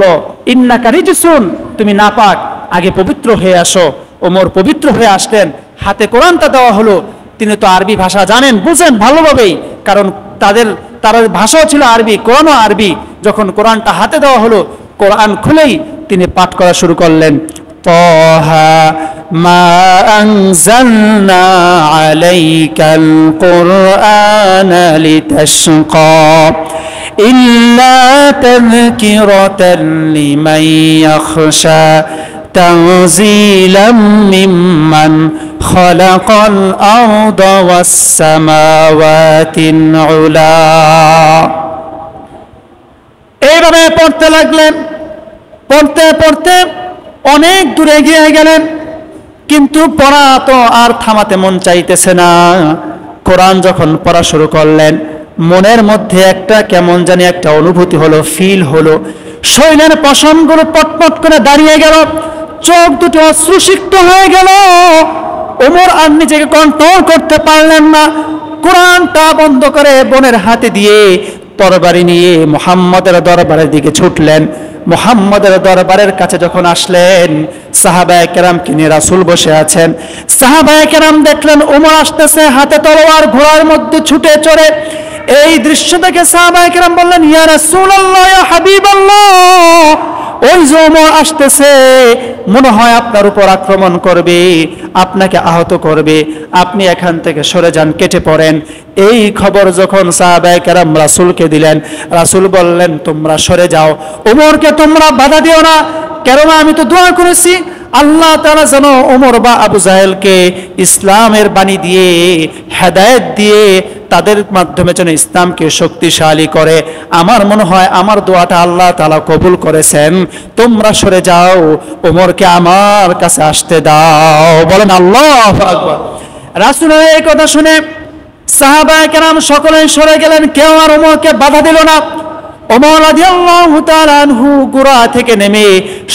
বলল, ইন্নাকা রিজসুন, তুমি নাপাক, আগে পবিত্র হয়ে আসো। ওমর পবিত্র হয়ে আসলেন, হাতে কোরআনটা দেওয়া হলো। তিনি তো আরবি ভাষা জানেন, বুঝেন ভালোভাবেই, কারণ তার ভাষাও ছিল আরবি, কোরআনও আরবি। যখন কোরআনটা হাতে দেওয়া হলো, কোরআন খুলেই তিনি পাঠ করা শুরু করলেন, তাহা মা আনজালনা আলাইকাল কুরআনা লিতাশকা ইল্লা তাযকিরাতান লিমান ইয়াখশা তানজিলাম মিম্মান খালাকাল আরদা ওয়াস সামাওয়াতিল উলা। এইভাবে পড়তে লাগলেন। পড়তে পড়তে অনেক দূরে এগিয়ে গেলেন, কিন্তু পড়া তো আর থামাতে মন চাইতেছে না। কোরআন যখন পড়া শুরু করলেন, মনের মধ্যে একটা কেমন জানি একটা অনুভূতি হলো, ফিল হলো। শরীরের পশমগুলো পটপট করে দাঁড়িয়ে গেল, চোখ দুটো অশ্রুসিক্ত হয়ে গেল। ওমর আর নিজেকে কন্ট্রোল করতে পারলেন না। কোরআনটা বন্ধ করে বোনের হাতে দিয়ে তরবারি নিয়ে মুহাম্মদের দরবারের দিকে ছুটলেন। মুহাম্মদের দরবারের কাছে যখন আসলেন, সাহাবায়ে কেরামকে নিয়ে রাসূল বসে আছেন। সাহাবায়ে কেরাম দেখলেন ওমর আসতেছে, হাতে তলোয়ার, ঘোড়ার মধ্যে ছুটে চড়ে। এই দৃশ্য দেখে সাহাবায়ে কেরাম বললেন, ইয়া রাসূলুল্লাহ, ইয়া হাবিবাল্লাহ, ওই যে ওমর আসতেছে, মনে হয় আপনার উপর আক্রমণ করবে, আপনাকে আহত করবে, আপনি এখান থেকে সরে যান, কেটে পড়েন। এই খবর যখন সাহাবায়ে কেরাম রাসূলকে দিলেন, রাসূল বললেন, তোমরা সরে যাও, ওমরকে তোমরা বাধা দিও না, কেননা আমি তো দোয়া করেছি আল্লাহ তাআলা যেন ওমর বা আবু জাহেলকে ইসলামের বাণী দিয়ে, হেদায়েত দিয়ে, তাদের মাধ্যমে যেন ইসলামকে শক্তিশালী করে। আমার মনে হয় আমার দোয়াটা আল্লাহ তাআলা কবুল করেছেন, তোমরা সরে যাও, ওমরকে আমার কাছে আসতে দাও। বলেন আল্লাহু আকবার। রাসূলের এই কথা শুনে সাহাবায়ে কেরাম সকলেই সরে গেলেন, কেউ আর ওমরকে বাধা দিল না। ওমর রাদিয়াল্লাহু তাআলা আনহু ঘোড়া থেকে নেমে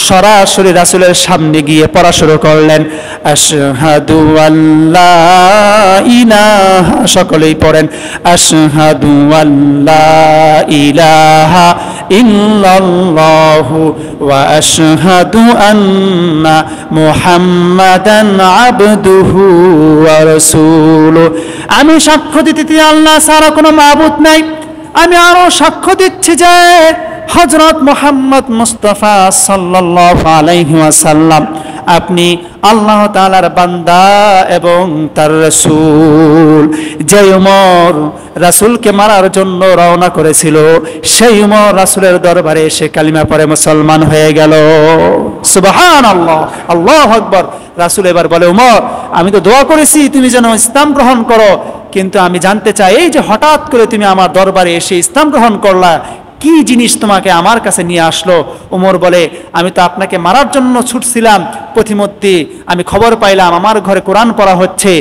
সরাসরি রাসূলের সামনে গিয়ে পড়া শুরু করলেন, আশহাদু আল্লা ইলাহা, সকলেই পড়েন, আশহাদু আল্লা ইলাহা ইল্লাল্লাহু ওয়া আশহাদু আন্না মুহাম্মাদান আবদুহু ওয়া রাসূলুহু। আমি সাক্ষ্য দিতে আল্লাহ ছাড়া কোনো মাবুদ নাই। আমি আরো সাক্ষ্য দিচ্ছি যে হযরত মুহাম্মদ মুস্তাফা সাল্লাল্লাহু আলাইহি ওয়াসাল্লাম আপনি আল্লাহ তাআলার বান্দা এবং তার রাসূল। যে ওমর রাসূলকে মারার জন্য রওনা করেছিল, সেই ওমর রাসূলের দরবারে এসে কালিমা পড়ে মুসলমান হয়ে গেল। সুবহানাল্লাহ, আল্লাহু আকবার। রাসূল এবার বলে, ওমর, আমি তো দোয়া করেছি তুমি যেন ইসলাম গ্রহণ করো, কিন্তু আমি জানতে চাই, এই যে হঠাৎ করে তুমি আমার দরবারে এসে ইসলাম গ্রহণ করলা, কি জিনিস তোমাকে আমার কাছে নিয়ে আসলো? ওমর বলে, আমি তো আপনাকে মারার জন্য ছুটছিলাম, পথিমধ্যে আমি খবর পাইলাম আমার ঘরে কোরআন পড়া হচ্ছে,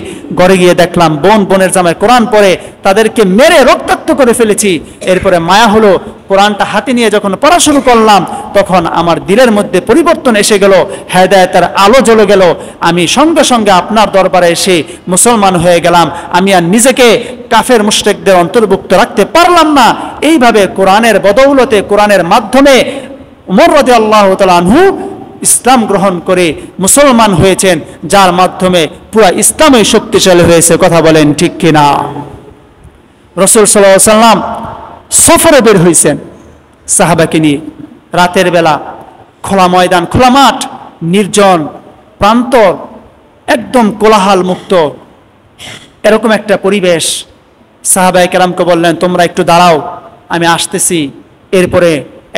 ঘরে গিয়ে দেখলাম বোনের জামায় কোরআন পড়ে, তাদেরকে মেরে রক্তাক্ত করে ফেলেছি। এরপরে মায়া হলো, কোরআনটা হাতে নিয়ে যখন পড়া শুরু করলাম, তখন আমার দিলের মধ্যে পরিবর্তন এসে গেল, হেদায়েতের আলো জ্বলে গেল। আমি সঙ্গে সঙ্গে আপনার দরবারে এসে মুসলমান হয়ে গেলাম। আমি আর নিজেকে কাফের মুশরিকদের অন্তর্ভুক্ত রাখতে পারলাম না। এইভাবে কোরআনের বদৌলতে, কোরআনের মাধ্যমে ওমর রাদিয়াল্লাহু তাআলা আনহু ইসলাম গ্রহণ করে মুসলমান হয়েছেন, যার মাধ্যমে পুরো ইসলামই শক্তিশালী হয়েছে। কথা বলেন ঠিক কিনা? রাসূল সাল্লাল্লাহু আলাইহি ওয়াসাল্লাম সফরে বের হয়েছেন সাহাবাকে নিয়ে। রাতের বেলা খোলা ময়দান, খোলা মাঠ, নির্জন প্রান্তর, একদম কোলাহল মুক্ত এরকম একটা পরিবেশ। সাহাবায়ে কেরামকে বললেন, তোমরা একটু দাঁড়াও, আমি আসতেছি। এরপরে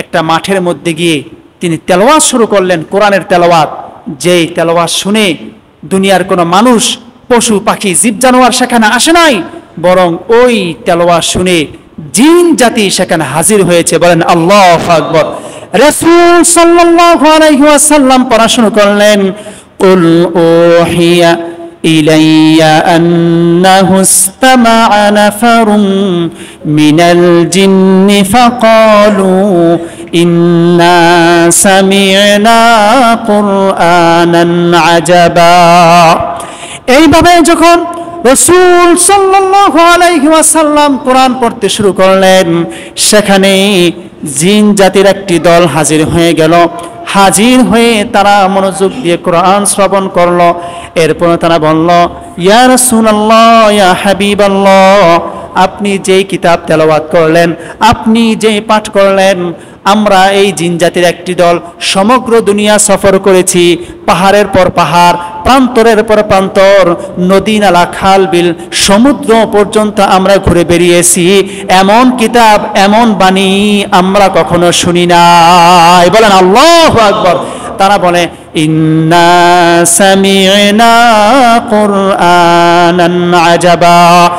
একটা মাঠের মধ্যে গিয়ে তিনি তেলাওয়াত শুরু করলেন, কোরআনের তেলাওয়াত। যেই তেলাওয়াত শুনে দুনিয়ার কোনো মানুষ, পশু পাখি, জীব জানোয়ার সেখানে আসে নাই, বরং ওই তেলাওয়াত শুনে জিন জাতি সেখানে হাজির হয়েছে। বলেন আল্লাহু আকবার। রাসূল সাল্লাল্লাহু আলাইহি ওয়াসাল্লাম পড়া শুরু করলেন, কুল উহিয়া ইলাইয়া আন্নাহু ইসতামা'a নাফারুন মিনাল জিন্নি ফাকালু ইন্না সামি'না কুরআনান আজাবা। এইভাবে যখন রাসূল সাল্লাল্লাহু আলাইহি ওয়াসাল্লাম কোরআন পড়তে শুরু করলেন, সেখানে জিন জাতির একটি দল হাজির হয়ে গেল। হাজির হয়ে তারা মনোযোগ দিয়ে কোরআন শ্রবণ করলো। এরপর তারা বলল, ইয়া রাসূলুল্লাহ, ইয়া হাবিবাল্লাহ, আপনি যেই কিতাব তেলাওয়াত করলেন, আপনি যেই পাঠ করলেন, আমরা এই জিন জাতির একটি দল সমগ্র দুনিয়া সফর করেছি। পাহাড়ের পর পাহাড়, প্রান্তরের পর প্রান্তর, নদী নালা, খাল বিল, সমুদ্র পর্যন্ত আমরা ঘুরে বেরিয়েছি। এমন কিতাব, এমন বাণী আমরা কখনো শুনি নাই। বলেন আল্লাহু আকবার। তারা বলে, ইন্না সামি'না কুরআনান আজাবা,